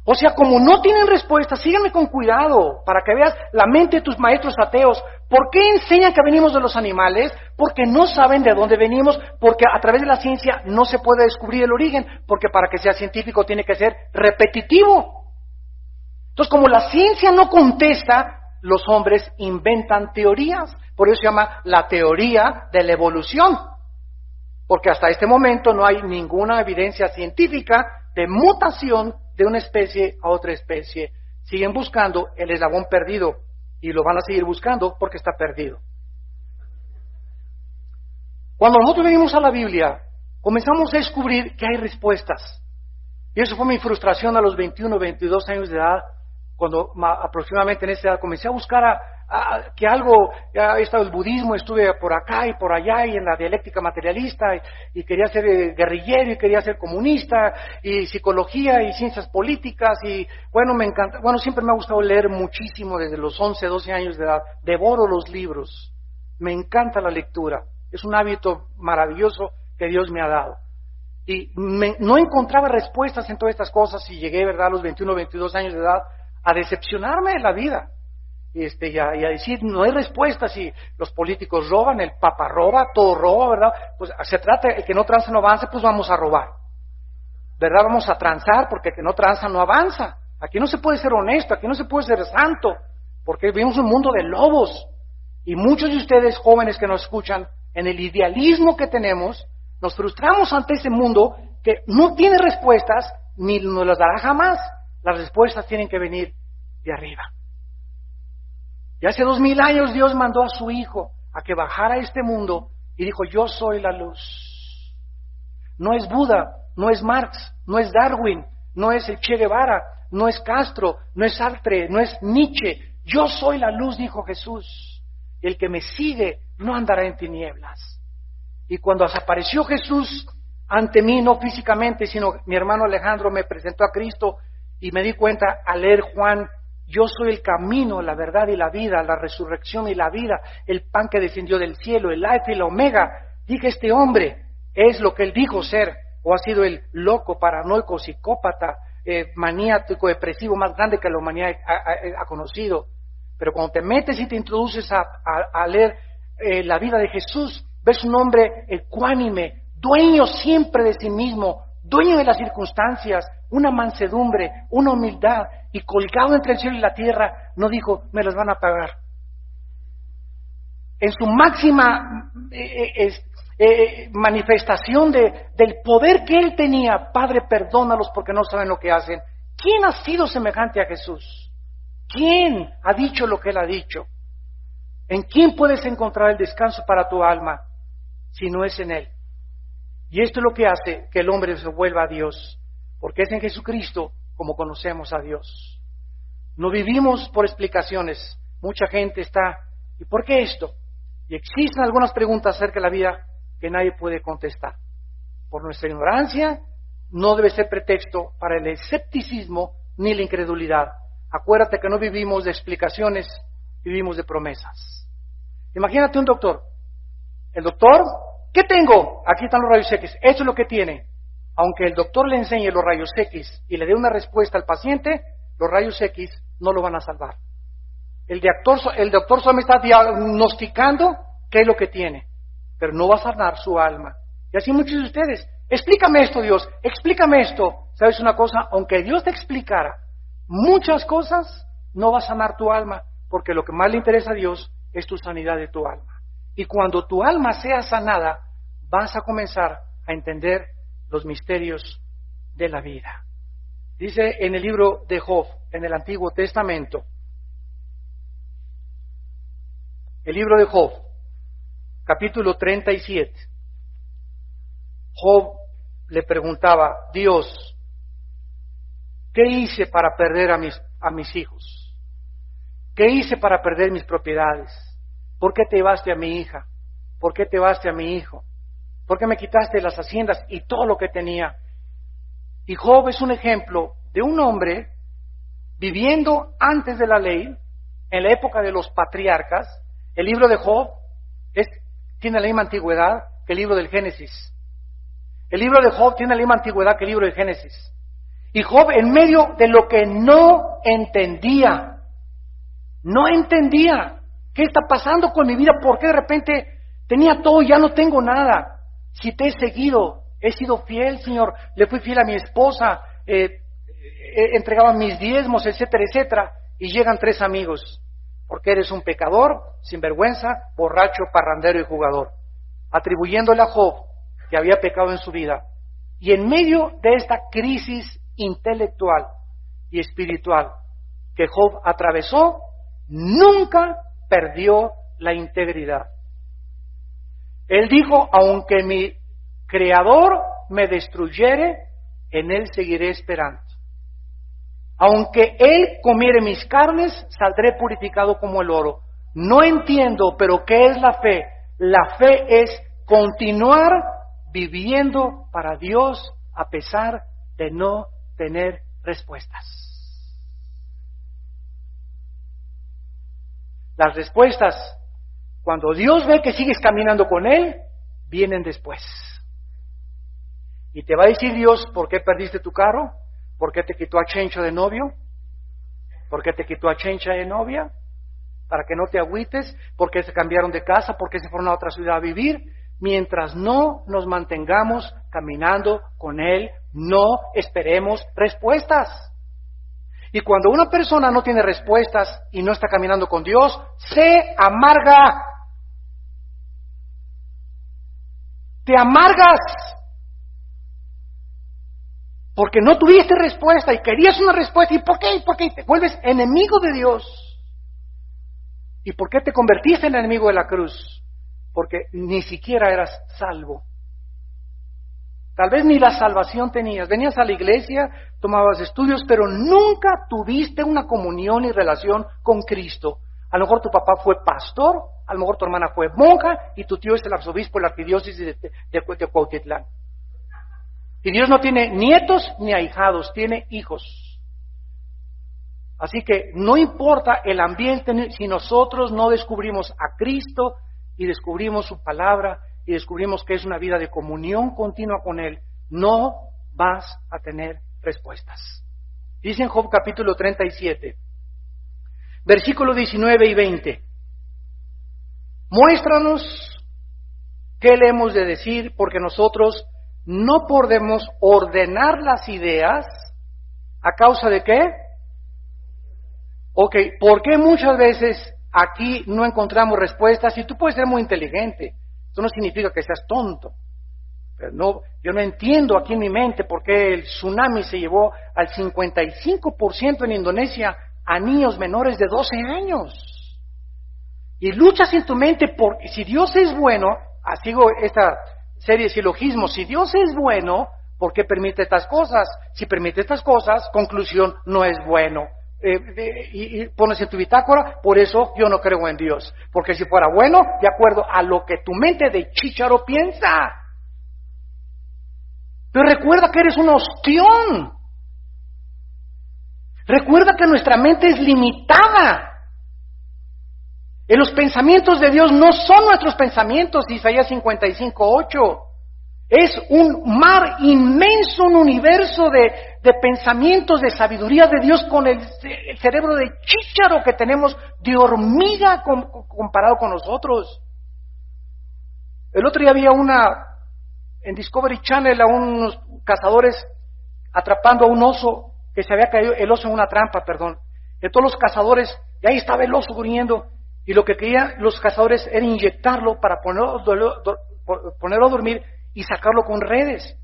O sea, como no tienen respuesta, síganme con cuidado, para que veas la mente de tus maestros ateos. ¿Por qué enseñan que venimos de los animales? Porque no saben de dónde venimos, porque a través de la ciencia no se puede descubrir el origen, porque para que sea científico tiene que ser repetitivo. Entonces, como la ciencia no contesta, los hombres inventan teorías. Por eso se llama la teoría de la evolución. Porque hasta este momento no hay ninguna evidencia científica de mutación de una especie a otra especie. Siguen buscando el eslabón perdido y lo van a seguir buscando porque está perdido. Cuando nosotros venimos a la Biblia, comenzamos a descubrir que hay respuestas. Y eso fue mi frustración a los 21, 22 años de edad, cuando aproximadamente en esa edad comencé a buscar que algo, ya he estado el budismo, estuve por acá y por allá y en la dialéctica materialista y quería ser guerrillero y quería ser comunista y psicología y ciencias políticas y bueno, me encanta, siempre me ha gustado leer muchísimo desde los 11, 12 años de edad, devoro los libros, me encanta la lectura, es un hábito maravilloso que Dios me ha dado. Y no encontraba respuestas en todas estas cosas y llegué, ¿verdad?, a los 21, 22 años de edad a decepcionarme de la vida. Y a decir, no hay respuestas, y los políticos roban, el papa roba, todo roba, ¿verdad? Pues se trata, el que no tranza no avanza, pues vamos a robar, ¿verdad? Vamos a transar, porque el que no tranza no avanza. Aquí no se puede ser honesto, aquí no se puede ser santo, porque vivimos un mundo de lobos. Y muchos de ustedes, jóvenes que nos escuchan, en el idealismo que tenemos, nos frustramos ante ese mundo que no tiene respuestas, ni nos las dará jamás. Las respuestas tienen que venir de arriba. Y hace 2000 años Dios mandó a su Hijo a que bajara a este mundo y dijo, yo soy la luz. No es Buda, no es Marx, no es Darwin, no es el Che Guevara, no es Castro, no es Sartre, no es Nietzsche. Yo soy la luz, dijo Jesús. Y el que me sigue no andará en tinieblas. Y cuando apareció Jesús ante mí, no físicamente, sino mi hermano Alejandro me presentó a Cristo y me di cuenta al leer Juan, yo soy el camino, la verdad y la vida, la resurrección y la vida, el pan que descendió del cielo, el alfa y la omega. Dije, este hombre es lo que él dijo ser, o ha sido el loco, paranoico, psicópata, maniático, depresivo más grande que la humanidad ha conocido. Pero cuando te metes y te introduces a leer la vida de Jesús, ves un hombre ecuánime, dueño siempre de sí mismo, dueño de las circunstancias, una mansedumbre, una humildad, y colgado entre el cielo y la tierra, no dijo, me las van a pagar. En su máxima manifestación del poder que él tenía, Padre, perdónalos porque no saben lo que hacen. ¿Quién ha sido semejante a Jesús? ¿Quién ha dicho lo que él ha dicho? ¿En quién puedes encontrar el descanso para tu alma si no es en él? Y esto es lo que hace que el hombre se vuelva a Dios, porque es en Jesucristo como conocemos a Dios. No vivimos por explicaciones. Mucha gente está, ¿y por qué esto? Y existen algunas preguntas acerca de la vida que nadie puede contestar. Por nuestra ignorancia, no debe ser pretexto para el escepticismo ni la incredulidad. Acuérdate que no vivimos de explicaciones, vivimos de promesas. Imagínate un doctor. El doctor, ¿qué tengo? Aquí están los rayos X. Eso es lo que tiene. Aunque el doctor le enseñe los rayos X y le dé una respuesta al paciente, los rayos X no lo van a salvar. El doctor solamente está diagnosticando qué es lo que tiene, pero no va a sanar su alma. Y así muchos de ustedes, explícame esto, Dios, explícame esto. ¿Sabes una cosa? Aunque Dios te explicara muchas cosas, no va a sanar tu alma, porque lo que más le interesa a Dios es tu sanidad de tu alma. Y cuando tu alma sea sanada, vas a comenzar a entender los misterios de la vida. Dice en el libro de Job, en el Antiguo Testamento, el libro de Job, capítulo 37, Job le preguntaba, Dios, ¿qué hice para perder a mis hijos? ¿Qué hice para perder mis propiedades? ¿Por qué te llevaste a mi hija? ¿Por qué te llevaste a mi hijo? ¿Por qué me quitaste las haciendas y todo lo que tenía? Y Job es un ejemplo de un hombre viviendo antes de la ley, en la época de los patriarcas. El libro de Job tiene la misma antigüedad que el libro del Génesis. El libro de Job tiene la misma antigüedad que el libro del Génesis. Y Job, en medio de lo que no entendía, ¿qué está pasando con mi vida? ¿Por qué de repente tenía todo y ya no tengo nada? Si te he seguido, he sido fiel, Señor, le fui fiel a mi esposa, entregaba mis diezmos, etcétera, etcétera, y llegan 3 amigos, porque eres un pecador, sinvergüenza, borracho, parrandero y jugador, atribuyéndole a Job que había pecado en su vida. Y en medio de esta crisis intelectual y espiritual que Job atravesó, nunca perdió la integridad. Él dijo, aunque mi Creador me destruyere, en Él seguiré esperando. Aunque Él comiere mis carnes, saldré purificado como el oro. No entiendo, pero ¿qué es la fe? La fe es continuar viviendo para Dios a pesar de no tener respuestas. Las respuestas, cuando Dios ve que sigues caminando con Él, vienen después. Y te va a decir Dios, ¿por qué perdiste tu carro? ¿Por qué te quitó a Chencho de novio? ¿Por qué te quitó a Chencha de novia? Para que no te agüites. ¿Por qué se cambiaron de casa? ¿Por qué se fueron a otra ciudad a vivir? Mientras no nos mantengamos caminando con Él, no esperemos respuestas. Y cuando una persona no tiene respuestas y no está caminando con Dios, se amarga. Te amargas. Porque no tuviste respuesta y querías una respuesta. ¿Y por qué? ¿Y por qué? Te vuelves enemigo de Dios. ¿Y por qué te convertiste en enemigo de la cruz? Porque ni siquiera eras salvo. Tal vez ni la salvación tenías. Venías a la iglesia, tomabas estudios, pero nunca tuviste una comunión y relación con Cristo. A lo mejor tu papá fue pastor, a lo mejor tu hermana fue monja y tu tío es el arzobispo de la arquidiócesis de Cuautitlán. Y Dios no tiene nietos ni ahijados, tiene hijos. Así que no importa el ambiente, si nosotros no descubrimos a Cristo y descubrimos su palabra y descubrimos que es una vida de comunión continua con Él, no vas a tener respuestas. Dice en Job capítulo 37, versículos 19 y 20, muéstranos qué le hemos de decir, porque nosotros no podemos ordenar las ideas. ¿A causa de qué? Ok, ¿por qué muchas veces aquí no encontramos respuestas? Y tú puedes ser muy inteligente, eso no significa que seas tonto. Pero no, yo no entiendo aquí en mi mente por qué el tsunami se llevó al 55% en Indonesia a niños menores de 12 años. Y luchas en tu mente por, si Dios es bueno, sigo esta serie de silogismos, si Dios es bueno, ¿por qué permite estas cosas? Si permite estas cosas, conclusión, no es bueno. Y pones en tu bitácora, por eso yo no creo en Dios. Porque si fuera bueno, de acuerdo a lo que tu mente de chícharo piensa. Pero recuerda que eres un ostión. Recuerda que nuestra mente es limitada. En los pensamientos de Dios no son nuestros pensamientos, Isaías 55:8. Es un mar inmenso, un universo de pensamientos, de sabiduría de Dios con el cerebro de chícharo que tenemos de hormiga comparado con nosotros. El otro día había en Discovery Channel a unos cazadores atrapando a un oso que se había caído, el oso en una trampa, perdón. De todos los cazadores, y ahí estaba el oso durmiendo, y lo que querían los cazadores era inyectarlo para ponerlo a dormir y sacarlo con redes.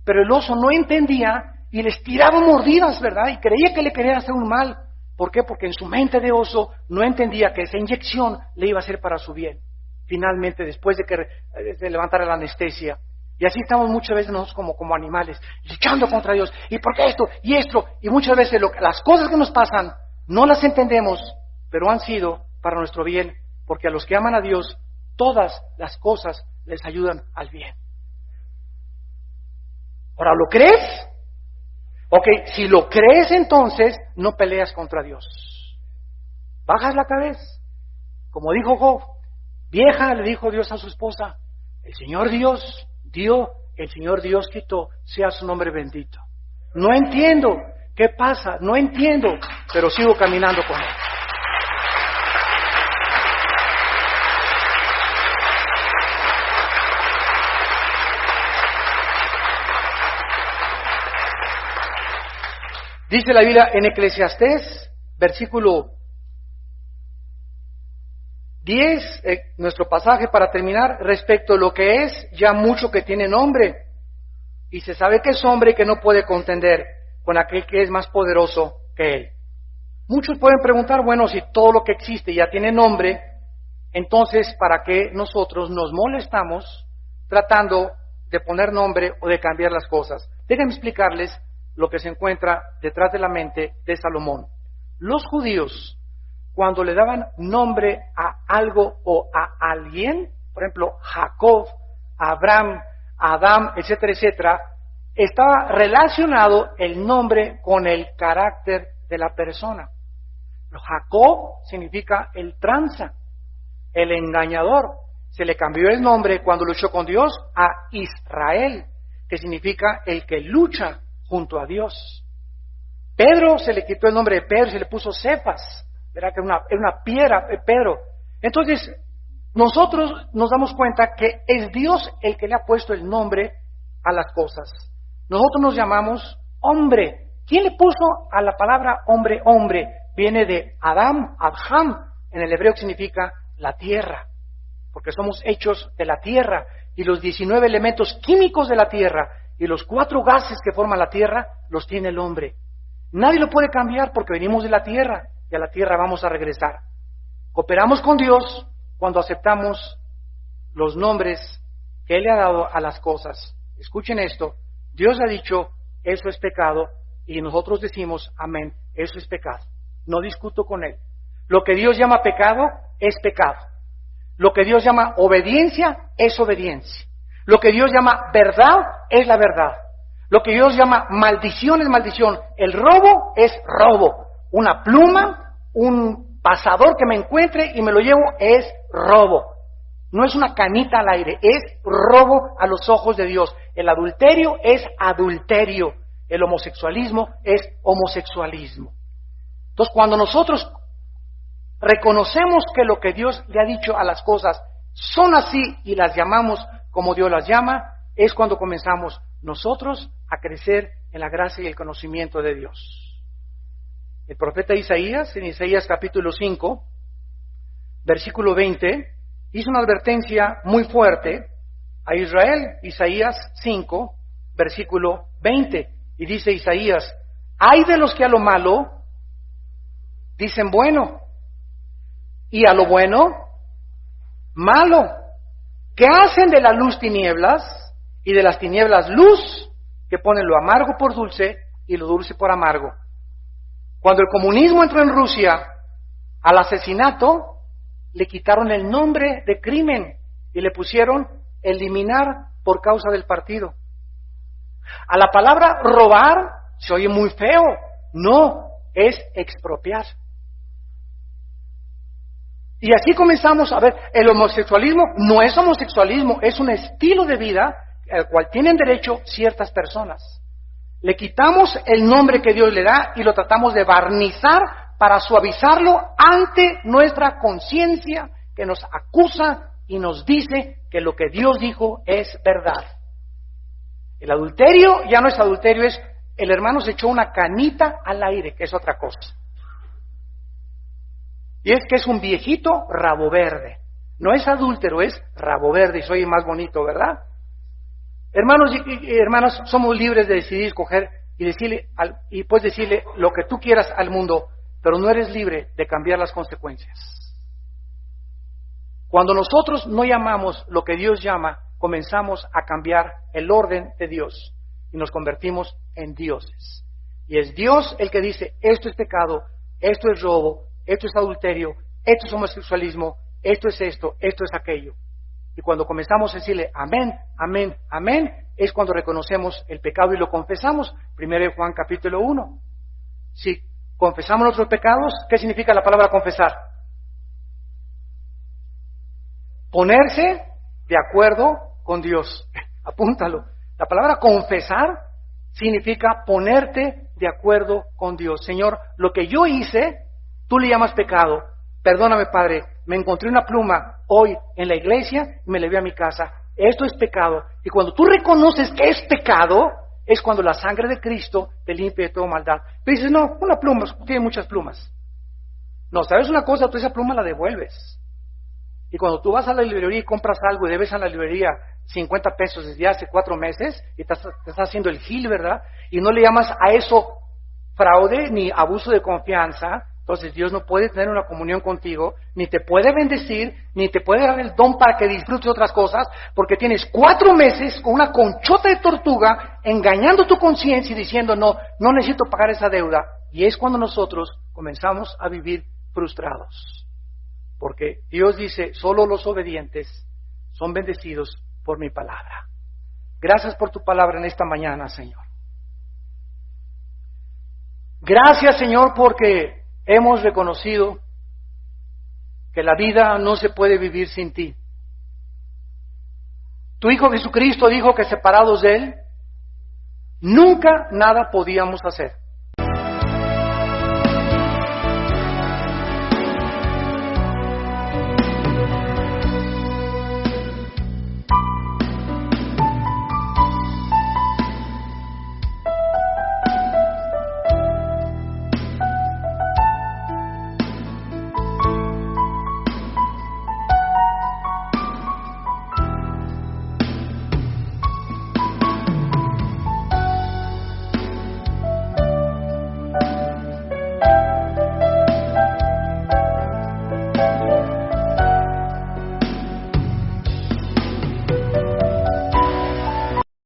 Pero el oso no entendía y les tiraba mordidas, ¿verdad? Y creía que le querían hacer un mal. ¿Por qué? Porque en su mente de oso no entendía que esa inyección le iba a hacer para su bien. Finalmente, después de levantar la anestesia. Y así estamos muchas veces nosotros como animales, luchando contra Dios. ¿Y por qué esto? Y esto. Y muchas veces las cosas que nos pasan no las entendemos, pero han sido para nuestro bien. Porque a los que aman a Dios, todas las cosas les ayudan al bien. Ahora, ¿lo crees? Ok, si lo crees, entonces no peleas contra Dios. Bajas la cabeza. Como dijo Job, vieja, le dijo Dios a su esposa, el Señor Dios dio, el Señor Dios quitó, sea su nombre bendito. No entiendo qué pasa, no entiendo, pero sigo caminando con Él. Dice la Biblia en Eclesiastés, versículo 10, nuestro pasaje para terminar, respecto a lo que es ya mucho que tiene nombre, y se sabe que es hombre que no puede contender con aquel que es más poderoso que él. Muchos pueden preguntar, bueno, si todo lo que existe ya tiene nombre, entonces ¿para qué nosotros nos molestamos tratando de poner nombre o de cambiar las cosas? Déjenme explicarles lo que se encuentra detrás de la mente de Salomón. Los judíos, cuando le daban nombre a algo o a alguien, por ejemplo, Jacob, Abraham, Adán, etcétera, etcétera, estaba relacionado el nombre con el carácter de la persona. Jacob significa el tranza, el engañador. Se le cambió el nombre cuando luchó con Dios a Israel. que significa el que lucha junto a Dios. Pedro se le quitó el nombre de Pedro y se le puso Cefas, ¿verdad? Que era una piedra, Pedro. Entonces, nosotros nos damos cuenta que es Dios el que le ha puesto el nombre a las cosas. Nosotros nos llamamos hombre. ¿Quién le puso a la palabra hombre, hombre? Viene de Adam, Adham, en el hebreo que significa la tierra, porque somos hechos de la tierra, y los 19 elementos químicos de la tierra y los 4 gases que forman la tierra los tiene el hombre. Nadie lo puede cambiar porque venimos de la tierra y a la tierra vamos a regresar. Cooperamos con Dios cuando aceptamos los nombres que Él le ha dado a las cosas. Escuchen esto, Dios ha dicho, eso es pecado, y nosotros decimos, amén, eso es pecado. No discuto con Él. Lo que Dios llama pecado es pecado. Lo que Dios llama obediencia es obediencia. Lo que Dios llama verdad es la verdad. Lo que Dios llama maldición es maldición. El robo es robo. Una pluma, un pasador que me encuentre y me lo llevo es robo. No es una canita al aire, es robo a los ojos de Dios. El adulterio es adulterio. El homosexualismo es homosexualismo. Entonces, cuando nosotros reconocemos que lo que Dios le ha dicho a las cosas son así y las llamamos como Dios las llama, es cuando comenzamos nosotros a crecer en la gracia y el conocimiento de Dios. El profeta Isaías, en Isaías capítulo 5, versículo 20, hizo una advertencia muy fuerte a Israel. Isaías 5, versículo 20, y dice Isaías, ay de los que a lo malo dicen bueno, y a lo bueno, malo, que hacen de la luz tinieblas, y de las tinieblas luz, que ponen lo amargo por dulce, y lo dulce por amargo. Cuando el comunismo entró en Rusia, al asesinato, le quitaron el nombre de crimen, y le pusieron eliminar por causa del partido. A la palabra robar, se oye muy feo, no, es expropiar. Y así comenzamos a ver, el homosexualismo no es homosexualismo, es un estilo de vida al cual tienen derecho ciertas personas. Le quitamos el nombre que Dios le da y lo tratamos de barnizar para suavizarlo ante nuestra conciencia que nos acusa y nos dice que lo que Dios dijo es verdad. El adulterio ya no es adulterio, es el hermano se echó una canita al aire, que es otra cosa. Y es que es un viejito rabo verde. No es adúltero, es rabo verde y soy más bonito, ¿verdad? Hermanos y hermanas, somos libres de decidir escoger y decirle y puedes decirle lo que tú quieras al mundo, pero no eres libre de cambiar las consecuencias. Cuando nosotros no llamamos lo que Dios llama, comenzamos a cambiar el orden de Dios y nos convertimos en dioses. Y es Dios el que dice, esto es pecado, esto es robo, esto es adulterio, esto es homosexualismo, esto es aquello. Y cuando comenzamos a decirle amén, amén, amén, es cuando reconocemos el pecado y lo confesamos. 1 Juan capítulo 1. Si confesamos nuestros pecados, ¿qué significa la palabra confesar? Ponerse de acuerdo con Dios. Apúntalo. La palabra confesar significa ponerte de acuerdo con Dios. Señor, lo que yo hice, tú le llamas pecado. Perdóname, Padre, me encontré una pluma hoy en la iglesia y me la llevé a mi casa. Esto es pecado. Y cuando tú reconoces que es pecado, es cuando la sangre de Cristo te limpia de toda maldad. Pero dices, no, una pluma, tiene muchas plumas. No, ¿sabes una cosa? Tú esa pluma la devuelves. Y cuando tú vas a la librería y compras algo y debes a la librería 50 pesos desde hace 4 meses y te estás haciendo el gil, ¿verdad? Y no le llamas a eso fraude ni abuso de confianza, entonces Dios no puede tener una comunión contigo, ni te puede bendecir, ni te puede dar el don para que disfrutes otras cosas, porque tienes 4 meses con una conchota de tortuga engañando tu conciencia y diciendo, no necesito pagar esa deuda. Y es cuando nosotros comenzamos a vivir frustrados. Porque Dios dice, solo los obedientes son bendecidos por mi palabra. Gracias por tu palabra en esta mañana, Señor. Gracias, Señor, porque hemos reconocido que la vida no se puede vivir sin ti. Tu Hijo Jesucristo dijo que separados de Él Nunca nada podíamos hacer.